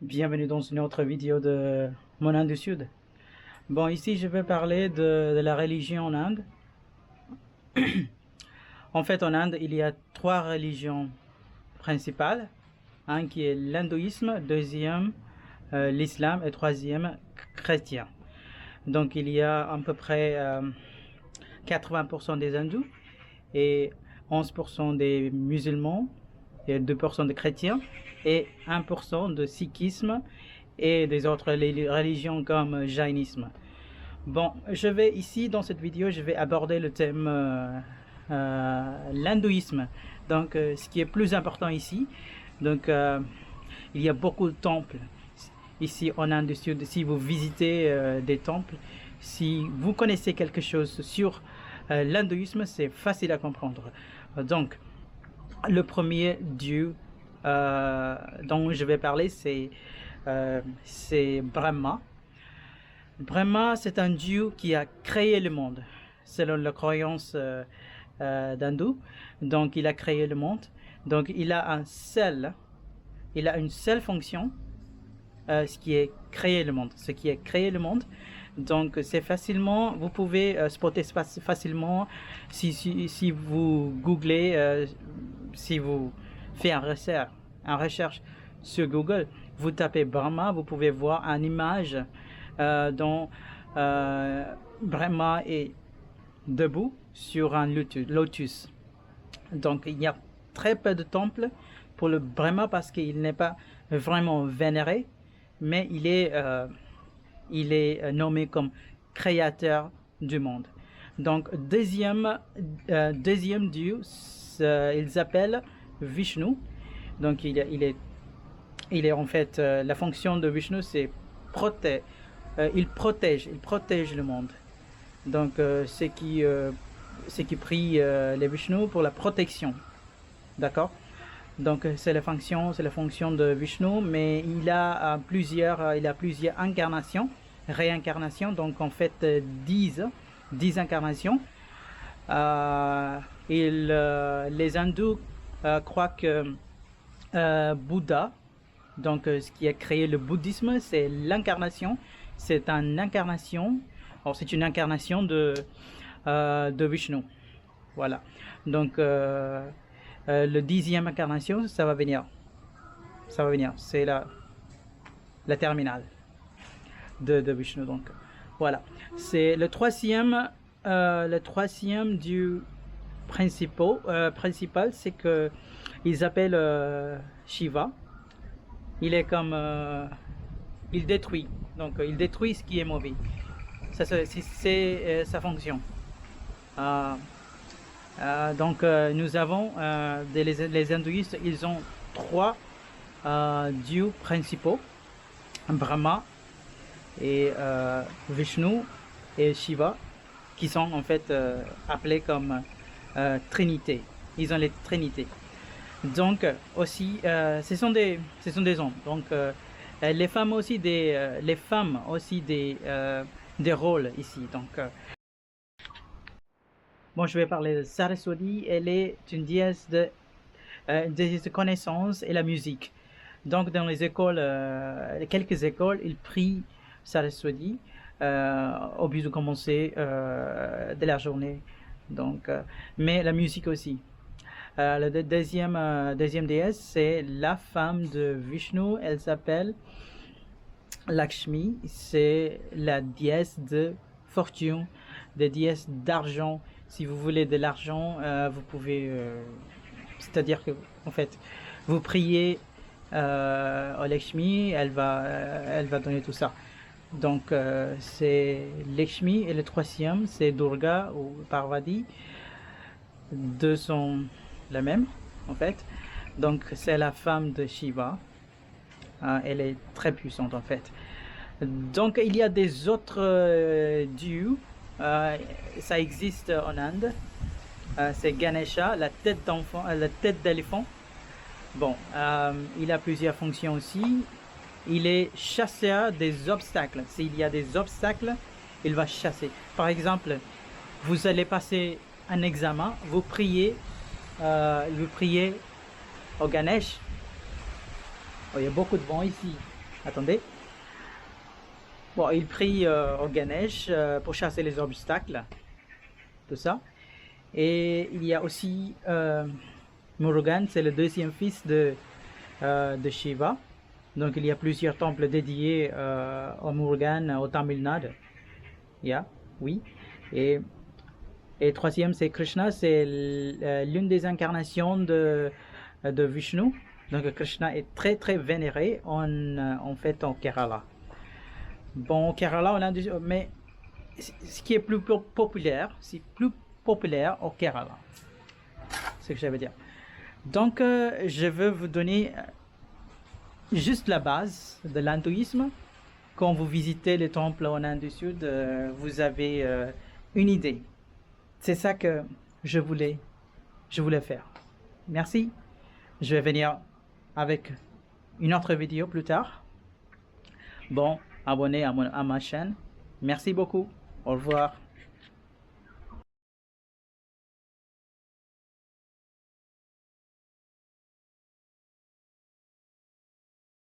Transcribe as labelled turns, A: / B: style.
A: Bienvenue dans une autre vidéo de mon Inde du Sud. Bon, ici je vais parler de la religion en Inde. En fait, en Inde, il y a trois religions principales. Un qui est l'hindouisme, deuxième l'islam et troisième chrétien. Donc il y a à peu près 80% des hindous et 11% des musulmans et 2% de chrétiens et 1% de sikhisme et des autres religions comme jainisme. Bon, je vais ici dans cette vidéo, je vais aborder le thème l'hindouisme. Donc, ce qui est plus important ici, donc il y a beaucoup de temples ici en Inde du Sud. Si vous visitez des temples, si vous connaissez quelque chose sur l'hindouisme, c'est facile à comprendre. Donc, le premier dieu dont je vais parler, c'est Brahma. Brahma, c'est un dieu qui a créé le monde, selon la croyance d'hindou. Donc, il a créé le monde. Donc, il a une seule fonction, ce qui est créer le monde. Ce qui est créer le monde. Donc, c'est facilement, vous pouvez spotter facilement si vous googlez, si vous faites un recherche sur Google, vous tapez Brahma, vous pouvez voir une image dont Brahma est debout sur un lotus. Donc, il y a très peu de temples pour le Brahma parce qu'il n'est pas vraiment vénéré, mais il est nommé comme créateur du monde. Donc, deuxième dieu, il s'appelle Vishnu. Donc, il est en fait, la fonction de Vishnu, c'est il protège le monde. Donc, c'est qui prie les Vishnu pour la protection. D'accord? Donc, c'est la fonction de Vishnu, mais il a plusieurs réincarnations. Donc, en fait, 10 incarnations. Les hindous croient que Bouddha, donc ce qui a créé le bouddhisme, c'est l'incarnation. C'est une incarnation. Alors, c'est une incarnation de Vishnu. Voilà. Donc, le 10e incarnation, ça va venir. C'est la terminale de Vishnu. Donc, voilà. C'est le troisième dieu principal, c'est que ils appellent Shiva. Il est comme il détruit. Donc, il détruit ce qui est mauvais. Ça, c'est sa fonction. Donc, nous avons les hindouistes, ils ont trois dieux principaux, Brahma et Vishnu et Shiva, qui sont en fait appelés comme Trinité. Ils ont les Trinités. Donc aussi, ce sont des hommes. Donc les femmes aussi des rôles ici. Donc bon, je vais parler de Saraswati. Elle est une déesse de connaissance et la musique. Donc, dans les écoles, quelques écoles, ils prient Saraswati au but de commencer de la journée. Donc, mais la musique aussi. La deuxième déesse, c'est la femme de Vishnu. Elle s'appelle Lakshmi. C'est la déesse de fortune, la déesse d'argent. Si vous voulez de l'argent, vous pouvez, c'est-à-dire que en fait, vous priez à Lakshmi, elle va donner tout ça. Donc c'est Lakshmi, et le troisième c'est Durga ou Parvati. Deux sont la même en fait. Donc c'est la femme de Shiva. Elle est très puissante en fait. Donc il y a des autres dieux. Ça existe en Inde. C'est Ganesha, la tête d'éléphant. Bon, il a plusieurs fonctions aussi. Il est chasseur des obstacles. S'il y a des obstacles, il va chasser. Par exemple, vous allez passer un examen, vous priez au Ganesh. Oh, il y a beaucoup de vent ici. Attendez. Bon, il prie au Ganesh pour chasser les obstacles, tout ça. Et il y a aussi Murugan, c'est le deuxième fils de Shiva. Donc il y a plusieurs temples dédiés au Murugan au Tamil Nadu. Oui. Et troisième, c'est Krishna, c'est l'une des incarnations de Vishnu. Donc Krishna est très très vénéré en fait en Kerala. Bon, au Kerala, on a mais ce qui est plus populaire, c'est plus populaire au Kerala. C'est ce que je veux dire. Donc, je veux vous donner juste la base de l'hindouisme. Quand vous visitez les temples en Inde du Sud, vous avez une idée. C'est ça que je voulais faire. Merci. Je vais venir avec une autre vidéo plus tard. Bon, abonnez à ma chaîne. Merci beaucoup. Au revoir.